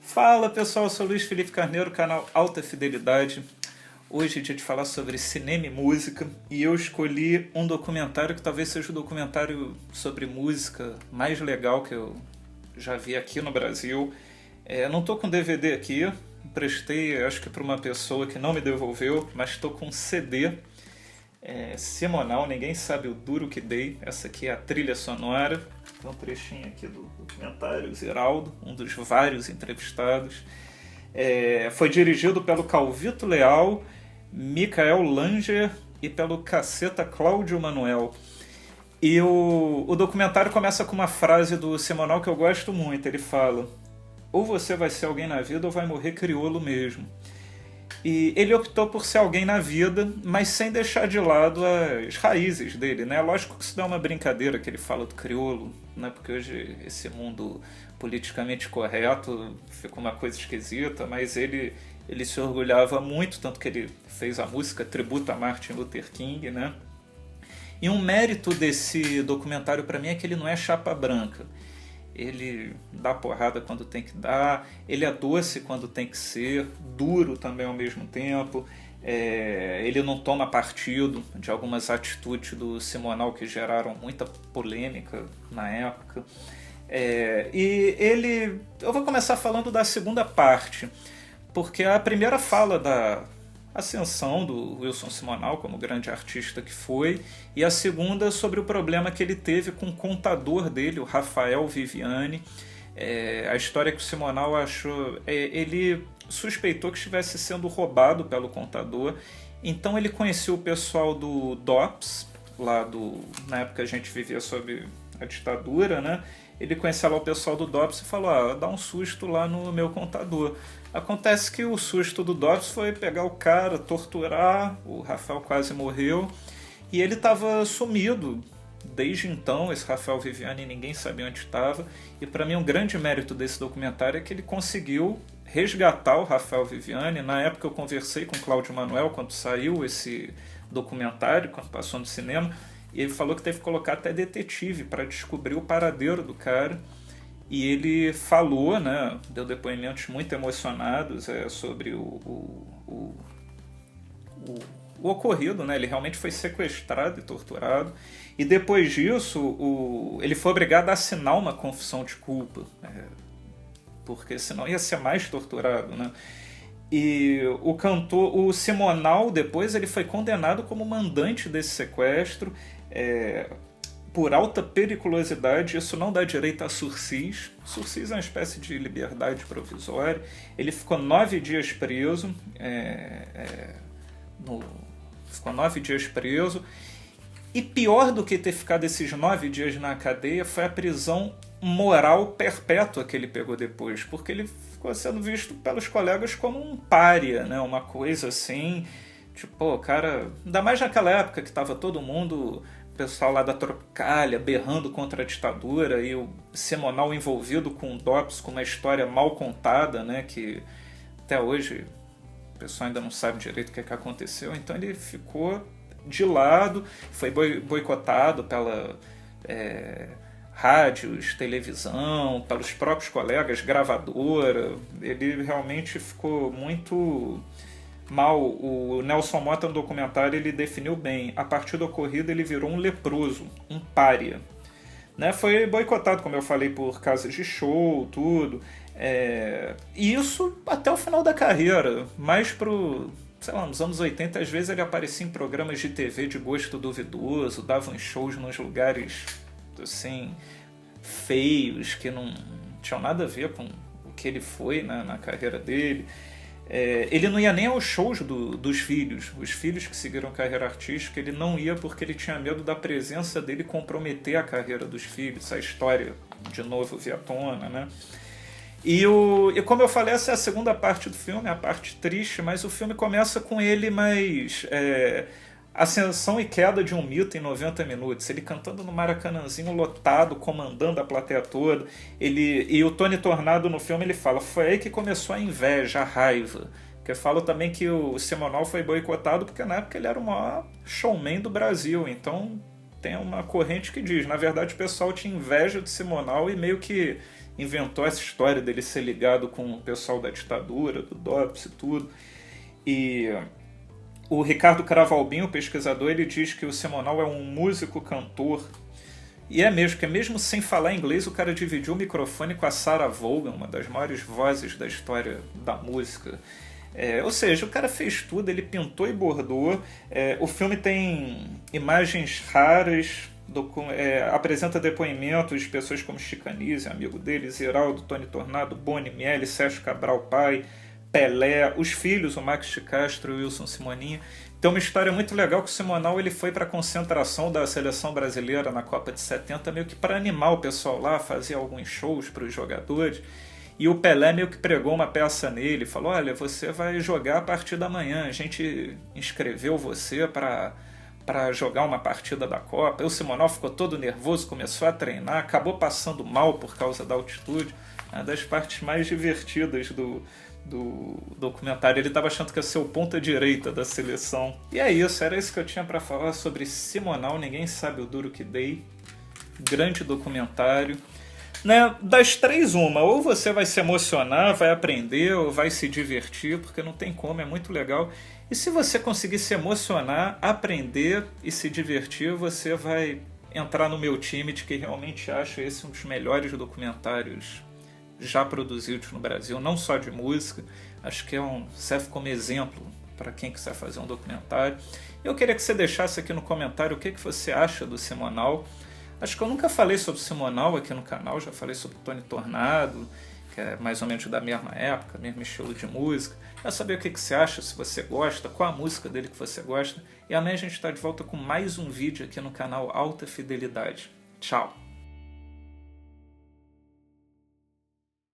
Fala pessoal, eu sou Luiz Felipe Carneiro, canal Alta Fidelidade. Hoje é dia de falar sobre cinema e música e eu escolhi um documentário que talvez seja o documentário sobre música mais legal que eu já vi aqui no Brasil. Não estou com DVD aqui, emprestei acho que para uma pessoa que não me devolveu, mas estou com um CD semanal, ninguém sabe o duro que dei. Essa aqui é a trilha sonora. Tem um trechinho aqui do documentário Ziraldo, um dos vários entrevistados. Foi dirigido pelo Calvito Leal, Michael Langer e pelo caceta Cláudio Manuel. E o documentário começa com uma frase do semanal que eu gosto muito. Ele fala: ou você vai ser alguém na vida ou vai morrer crioulo mesmo. E ele optou por ser alguém na vida, mas sem deixar de lado as raízes dele, né? Lógico que isso dá uma brincadeira que ele fala do crioulo, né? Porque hoje esse mundo politicamente correto ficou uma coisa esquisita, mas ele se orgulhava muito, tanto que ele fez a música tributo a Martin Luther King, né? E um mérito desse documentário para mim é que ele não é chapa branca. Ele dá porrada quando tem que dar, ele é doce quando tem que ser, duro também ao mesmo tempo. Ele não toma partido de algumas atitudes do Simonal que geraram muita polêmica na época. Eu vou começar falando da segunda parte, porque a primeira fala da ascensão do Wilson Simonal como grande artista que foi, e a segunda sobre o problema que ele teve com o contador dele, o Rafael Viviani. A história que o Simonal achou, ele suspeitou que estivesse sendo roubado pelo contador, então ele conheceu o pessoal do DOPS, na época a gente vivia sob a ditadura, né? Ele conheceu lá o pessoal do DOPS e falou: dá um susto lá no meu contador. Acontece que o susto do DOPS foi pegar o cara, torturar, o Rafael quase morreu, e ele estava sumido. Desde então, esse Rafael Viviani, ninguém sabia onde estava, e para mim um grande mérito desse documentário é que ele conseguiu resgatar o Rafael Viviani. Na época eu conversei com o Cláudio Manuel quando saiu esse documentário, quando passou no cinema, e ele falou que teve que colocar até detetive para descobrir o paradeiro do cara. E ele falou, né, deu depoimentos muito emocionados sobre o ocorrido, né? Ele realmente foi sequestrado e torturado. E depois disso, ele foi obrigado a assinar uma confissão de culpa, porque senão ia ser mais torturado, né? E o Simonal, depois, ele foi condenado como mandante desse sequestro, por alta periculosidade. Isso não dá direito a sursis. Sursis é uma espécie de liberdade provisória. Ele ficou 9 dias preso. Ficou 9 dias preso. E pior do que ter ficado esses 9 dias na cadeia foi a prisão moral perpétua que ele pegou depois, porque ele ficou sendo visto pelos colegas como um pária, né? Uma coisa assim, tipo, cara, ainda mais naquela época que estava todo mundo, o pessoal lá da Tropicália berrando contra a ditadura, e o Simonal envolvido com o DOPS, com uma história mal contada, né? Que até hoje o pessoal ainda não sabe direito o que aconteceu. Então ele ficou de lado, foi boicotado pela rádios, televisão, pelos próprios colegas, gravadora. Ele realmente ficou muito mal. O Nelson Motta, no documentário, ele definiu bem: a partir do ocorrido ele virou um leproso, um pária, né? Foi boicotado, como eu falei, por casas de show, tudo, e isso até o final da carreira. Mais sei lá, nos anos 80, às vezes ele aparecia em programas de TV de gosto duvidoso, dava uns shows nos lugares assim, feios, que não tinham nada a ver com o que ele foi, né, na carreira dele. Ele não ia nem aos shows dos filhos. Os filhos que seguiram carreira artística, ele não ia porque ele tinha medo da presença dele comprometer a carreira dos filhos. A história, de novo, via à tona, né? E como eu falei, essa é a segunda parte do filme, a parte triste, mas o filme começa com ele mais ascensão e queda de um mito em 90 minutos. Ele cantando no Maracanãzinho lotado, comandando a plateia toda. E o Tony Tornado no filme ele fala: foi aí que começou a inveja, a raiva. Porque fala também que o Simonal foi boicotado porque na época ele era o maior showman do Brasil. Então tem uma corrente que diz, na verdade o pessoal tinha inveja do Simonal e meio que inventou essa história dele ser ligado com o pessoal da ditadura, do DOPS e tudo. E o Ricardo Cravalbin, o pesquisador, ele diz que o Simonal é um músico-cantor. E é mesmo, que mesmo sem falar inglês, o cara dividiu o microfone com a Sarah Vaughan, uma das maiores vozes da história da música. Ou seja, o cara fez tudo, ele pintou e bordou. O filme tem imagens raras, apresenta depoimentos de pessoas como Chicanise, amigo dele, Ziraldo, Tony Tornado, Boni Miele, Sérgio Cabral pai, Pelé, os filhos, o Max de Castro e o Wilson Simoninha. Tem uma história muito legal que o Simonal ele foi para a concentração da seleção brasileira na Copa de 70, meio que para animar o pessoal lá, fazer alguns shows para os jogadores. E o Pelé meio que pregou uma peça nele, falou, olha, você vai jogar a partir da manhã, a gente inscreveu você para jogar uma partida da Copa. E o Simonal ficou todo nervoso, começou a treinar, acabou passando mal por causa da altitude. Uma das partes mais divertidas do documentário. Ele estava achando que ia ser o ponta-direita da seleção. E é isso, era isso que eu tinha para falar sobre Simonal, Ninguém Sabe o Duro Que Dei. Grande documentário. Né? Das três, uma. Ou você vai se emocionar, vai aprender, ou vai se divertir, porque não tem como, é muito legal. E se você conseguir se emocionar, aprender e se divertir, você vai entrar no meu time de que realmente acho esse um dos melhores documentários já produzidos no Brasil, não só de música. Acho que serve como exemplo para quem quiser fazer um documentário. Eu queria que você deixasse aqui no comentário o que você acha do Simonal. Acho que eu nunca falei sobre o Simonal aqui no canal, já falei sobre o Tony Tornado, que é mais ou menos da mesma época, mesmo estilo de música. Quero saber o que você acha, se você gosta, qual a música dele que você gosta. E amanhã a gente está de volta com mais um vídeo aqui no canal Alta Fidelidade. Tchau!